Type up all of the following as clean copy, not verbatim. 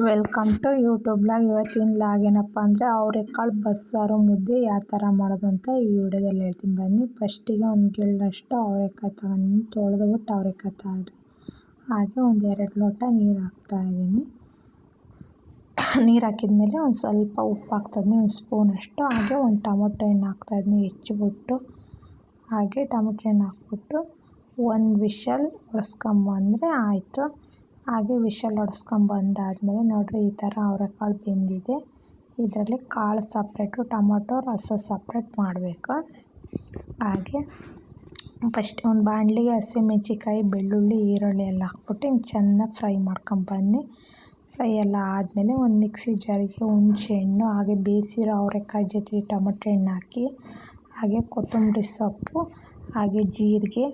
Welcome to YouTube log. ಇವತ್ತಿನ log ಏನಪ್ಪ ಅಂದರೆ ಅವರೆಕಾಳು ಬಸ್ಸಾರು ಮುದ್ದೆ ಯಾವ ಥರ ಮಾಡೋದು ಅಂತ ಈ ವಿಡಿಯೋದಲ್ಲಿ ಹೇಳ್ತೀನಿ ಬನ್ನಿ. ಫಸ್ಟಿಗೆ ಒಂದು ಗಿಳ್ಳಷ್ಟು ಅವರೆಕಾಯಿ ತಗೊಂಡು ತೊಳೆದ್ಬಿಟ್ಟು ಅವರೆಕಾಯಿ ತಗೊಳ್ರಿ. ಹಾಗೆ ಒಂದು 2 ಲೋಟ ನೀರು ಹಾಕ್ತಾಯಿದ್ದೀನಿ. ನೀರು ಹಾಕಿದ್ಮೇಲೆ ಒಂದು ಸ್ವಲ್ಪ ಉಪ್ಪು ಹಾಕ್ತಾಯಿದ್ದೀನಿ, ಒಂದು ಸ್ಪೂನಷ್ಟು. ಹಾಗೆ ಒಂದು ಟೊಮೊಟೊ ಹಣ್ಣು ಹಾಕ್ತಾಯಿದ್ದೀನಿ ಹೆಚ್ಚಿಬಿಟ್ಟು. ಹಾಗೆ ಟೊಮೊಟೊ ಹಣ್ಣು ಹಾಕ್ಬಿಟ್ಟು ಒಂದು ವಿಷಲ್ ಹೊಡ್ಸ್ಕೊಂಬಂದರೆ ಆಯಿತು. ಹಾಗೆ ವಿಷಲ್ ಹೊಡ್ಸ್ಕೊಂಬಂದಾದ್ಮೇಲೆ ನೋಡಿರಿ ಈ ಥರ ಅವರೆಕಾಳು ಬೆಂದಿದೆ. ಇದರಲ್ಲಿ ಕಾಳು ಸಪ್ರೇಟು, ಟೊಮೊಟೊ ರಸ ಸಪ್ರೇಟ್ ಮಾಡಬೇಕು. ಹಾಗೆ ಫಸ್ಟ್ ಒಂದು ಬಾಣಲಿಗೆ ಹಸಿಮೆಣ್ಸಿಕಾಯಿ, ಬೆಳ್ಳುಳ್ಳಿ, ಈರುಳ್ಳಿ ಎಲ್ಲ ಹಾಕ್ಬಿಟ್ಟು ಹಿಂಗೆ ಚೆನ್ನಾಗಿ ಫ್ರೈ ಮಾಡ್ಕೊಂಬನ್ನಿ. ಫ್ರೈ ಎಲ್ಲ ಆದಮೇಲೆ ಒಂದು ಮಿಕ್ಸಿ ಜಾರಿಗೆ ಹುಣಸೆ ಹಣ್ಣು, ಹಾಗೆ ಬೇಯಿಸಿರೋ ಅವರೆಕಾಯಿ ಜೊತೆ ಟೊಮೊಟೊ ಹಣ್ಣು ಹಾಕಿ, ಹಾಗೆ ಕೊತ್ತಂಬರಿ ಸೊಪ್ಪು, ಹಾಗೆ ಜೀರಿಗೆ,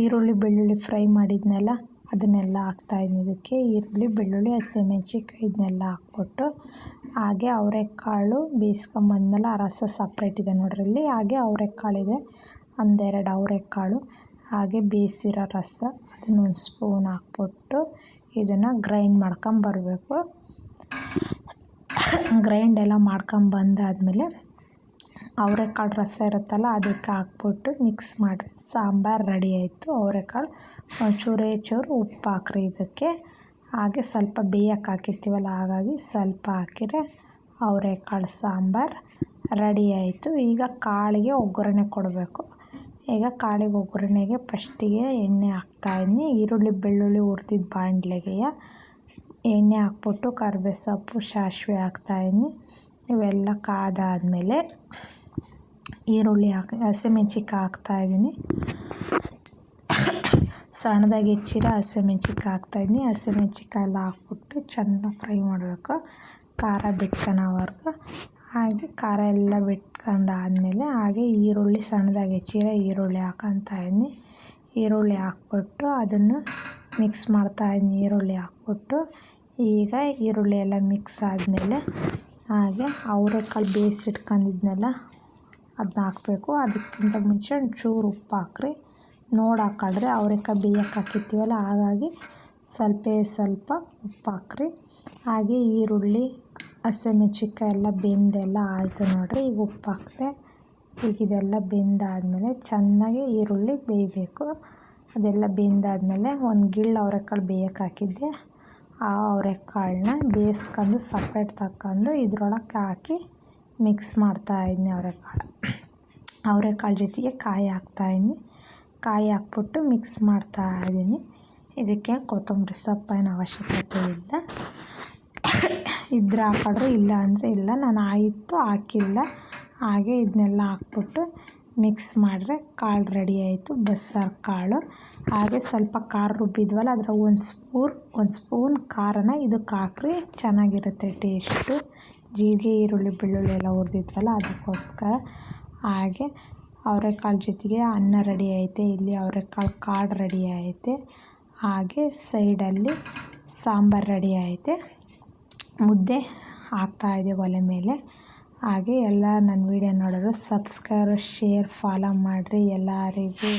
ಈರುಳ್ಳಿ, ಬೆಳ್ಳುಳ್ಳಿ ಫ್ರೈ ಮಾಡಿದ್ನೆಲ್ಲ ಅದನ್ನೆಲ್ಲ ಹಾಕ್ತಾಯಿದ್ದೀನಿ. ಇದಕ್ಕೆ ಈರುಳ್ಳಿ, ಬೆಳ್ಳುಳ್ಳಿ, ಹಸಿಮೆಣ್ಸಿಕಾಯಿ ಇದನ್ನೆಲ್ಲ ಹಾಕ್ಬಿಟ್ಟು, ಹಾಗೆ ಅವರೆಕಾಳು ಬೇಯಿಸ್ಕೊಂಬಂದಮೇಲೆ ಆ ರಸ ಸಪ್ರೇಟ್ ಇದೆ ನೋಡ್ರಿ ಇಲ್ಲಿ. ಹಾಗೆ ಅವರೆಕಾಳಿದೆ, 1-2 ಅವರೆಕಾಳು, ಹಾಗೆ ಬೇಯಿಸಿರೋ ರಸ ಅದನ್ನೊಂದು ಸ್ಪೂನ್ ಹಾಕ್ಬಿಟ್ಟು ಇದನ್ನು ಗ್ರೈಂಡ್ ಮಾಡ್ಕೊಂಬರ್ಬೇಕು. ಗ್ರೈಂಡ್ ಎಲ್ಲ ಮಾಡ್ಕೊಂಬಂದಾದ್ಮೇಲೆ ಅವರೆಕಾಳು ರಸ ಇರುತ್ತಲ್ಲ ಅದಕ್ಕೆ ಹಾಕ್ಬಿಟ್ಟು ಮಿಕ್ಸ್ ಮಾಡಿರಿ. ಸಾಂಬಾರು ರೆಡಿ ಆಯಿತು. ಅವರೆಕಾಳು ಚೂರು ಉಪ್ಪು ಹಾಕ್ರಿ ಇದಕ್ಕೆ. ಹಾಗೆ ಸ್ವಲ್ಪ ಬೇಯಕ್ಕೆ ಹಾಕಿರ್ತೀವಲ್ಲ, ಹಾಗಾಗಿ ಸ್ವಲ್ಪ ಹಾಕಿದ್ರೆ ಅವರೆಕಾಳು ಸಾಂಬಾರು ರೆಡಿ ಆಯಿತು. ಈಗ ಕಾಳಿಗೆ ಒಗ್ಗರಣೆ ಕೊಡಬೇಕು. ಈಗ ಕಾಳಿಗೆ ಒಗ್ಗರಣೆಗೆ ಫಸ್ಟಿಗೆ ಎಣ್ಣೆ ಹಾಕ್ತಾಯಿದ್ದೀನಿ. ಈರುಳ್ಳಿ, ಬೆಳ್ಳುಳ್ಳಿ ಹುರಿದಿದ್ದ ಬಾಣಲೆಗೆ ಎಣ್ಣೆ ಹಾಕ್ಬಿಟ್ಟು ಕರಿಬೇವು ಸೊಪ್ಪು, ಸಾಸಿವೆ ಹಾಕ್ತಾಯಿದ್ದೀನಿ. ಇವೆಲ್ಲ ಕಾದಾದಮೇಲೆ ಈರುಳ್ಳಿ ಹಸಿಮೆಣ್ಸಿಕಾಯಿ ಹಾಕ್ತಾಯಿದ್ದೀನಿ. ಸಣ್ಣದಾಗಿ ಹೆಚ್ಚಿರೋ ಹಸಿಮೆಣ್ಸಿಕಾಯಿ ಹಾಕ್ತಾಯಿದ್ದೀನಿ. ಹಸಿಮೆಣ್ಸಿಕಾಯಿ ಎಲ್ಲ ಹಾಕ್ಬಿಟ್ಟು ಚೆನ್ನಾಗಿ ಫ್ರೈ ಮಾಡಬೇಕು, ಖಾರ ಬಿಟ್ಕೊಳೋವರೆಗೂ. ಹಾಗೆ ಖಾರ ಎಲ್ಲ ಬಿಟ್ಕೊಂಡಾದ್ಮೇಲೆ ಹಾಗೆ ಈರುಳ್ಳಿ, ಸಣ್ಣದಾಗಿ ಹೆಚ್ಚಿರೋ ಈರುಳ್ಳಿ ಹಾಕ್ಕೊತಾಯಿದ್ದೀನಿ. ಈರುಳ್ಳಿ ಹಾಕ್ಬಿಟ್ಟು ಅದನ್ನು ಮಿಕ್ಸ್ ಮಾಡ್ತಾಯಿದ್ದೀನಿ. ಈರುಳ್ಳಿ ಹಾಕ್ಬಿಟ್ಟು ಈಗ ಈರುಳ್ಳಿ ಎಲ್ಲ ಮಿಕ್ಸ್ ಆದಮೇಲೆ ಹಾಗೆ ಅವರೆಕಾಳು ಬೇಯಿಸಿಟ್ಕೊಂಡಿದ್ನೆಲ್ಲ ಅದನ್ನ ಹಾಕಬೇಕು. ಅದಕ್ಕಿಂತ ಮುಂಚೆ ಒಂಚೂರು ಉಪ್ಪು ಹಾಕ್ರಿ, ನೋಡಿ ಹಾಕ್ಕೊಳ್ರಿ. ಅವರೆಕಾಯಿ ಬೇಯಕ್ಕೆ ಹಾಕಿರ್ತೀವಲ್ಲ, ಹಾಗಾಗಿ ಸ್ವಲ್ಪ ಉಪ್ಪು ಹಾಕ್ರಿ. ಹಾಗೆ ಈರುಳ್ಳಿ, ಹಸಿಮೆಣ್ಸಿಕಾಯಿ ಎಲ್ಲ ಬೆಂದೆಲ್ಲ ಆಯಿತು ನೋಡಿರಿ. ಈಗ ಉಪ್ಪು ಹಾಕಿದೆ. ಈಗ ಇದೆಲ್ಲ ಬೆಂದಾದಮೇಲೆ ಚೆನ್ನಾಗಿ ಈರುಳ್ಳಿ ಬೇಯಬೇಕು. ಅದೆಲ್ಲ ಬೆಂದಾದಮೇಲೆ ಒಂದು ಗಿಳ್ಳು ಅವರೆಕಾಳು ಬೇಯಕ್ಕೆ ಹಾಕಿದ್ದೆ, ಆ ಅವರೆಕಾಳನ್ನ ಬೇಯಿಸ್ಕೊಂಡು ಸಪ್ರೇಟ್ ತಗೊಂಡು ಇದ್ರೊಳಗೆ ಹಾಕಿ ಮಿಕ್ಸ್ ಮಾಡ್ತಾಯಿದ್ದೀನಿ. ಅವರೆಕಾಳು ಜೊತೆಗೆ ಕಾಯಿ ಹಾಕ್ತಾಯಿದ್ದೀನಿ. ಕಾಯಿ ಹಾಕ್ಬಿಟ್ಟು ಮಿಕ್ಸ್ ಮಾಡ್ತಾಯಿದ್ದೀನಿ. ಇದಕ್ಕೆ ಕೊತ್ತಂಬರಿ ಸೊಪ್ಪಿನ ಅವಶ್ಯಕತೆ ಇದ್ದರೆ ಹಾಕ್ಕೊಳ್ರಿ, ಇಲ್ಲ ಅಂದರೆ ಇಲ್ಲ. ನಾನು ಆಯಿತು ಹಾಕಿಲ್ಲ. ಹಾಗೆ ಇದನ್ನೆಲ್ಲ ಹಾಕ್ಬಿಟ್ಟು ಮಿಕ್ಸ್ ಮಾಡಿದ್ರೆ ಕಾಳು ರೆಡಿ ಆಯಿತು, ಬಸ್ಸಾರು ಕಾಳು. ಹಾಗೆ ಸ್ವಲ್ಪ ಖಾರ ರುಬ್ಬಿದ್ವಲ್ಲ ಅದರ ಒಂದು ಸ್ಪೂನ್ ಖಾರನ ಇದಕ್ಕೆ ಹಾಕ್ರಿ, ಚೆನ್ನಾಗಿರುತ್ತೆ ಟೇಸ್ಟು. ಜೀರಿಗೆ, ಈರುಳ್ಳಿ, ಬೆಳ್ಳುಳ್ಳಿ ಎಲ್ಲ ಹುರಿದಿದ್ವಲ್ಲ ಅದಕ್ಕೋಸ್ಕರ. ಹಾಗೆ ಅವರೆಕಾಳು ಜೊತೆಗೆ ಅನ್ನ ರೆಡಿ ಐತೆ. ಇಲ್ಲಿ ಅವರೆಕಾಳು ಕಾಳು ರೆಡಿ ಐತೆ. ಹಾಗೆ ಸೈಡಲ್ಲಿ ಸಾಂಬಾರು ರೆಡಿ ಐತೆ. ಮುದ್ದೆ ಹಾಕ್ತಾಯಿದೆ ಒಲೆ ಮೇಲೆ. ಹಾಗೆ ಎಲ್ಲ ನನ್ನ ವಿಡಿಯೋ ನೋಡೋರು ಸಬ್ಸ್ಕ್ರೈಬ್, ಶೇರ್, ಫಾಲೋ ಮಾಡಿರಿ. ಎಲ್ಲರಿಗೂ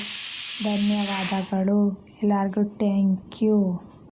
ಧನ್ಯವಾದಗಳು. ಎಲ್ಲರಿಗೂ ಥ್ಯಾಂಕ್ ಯು.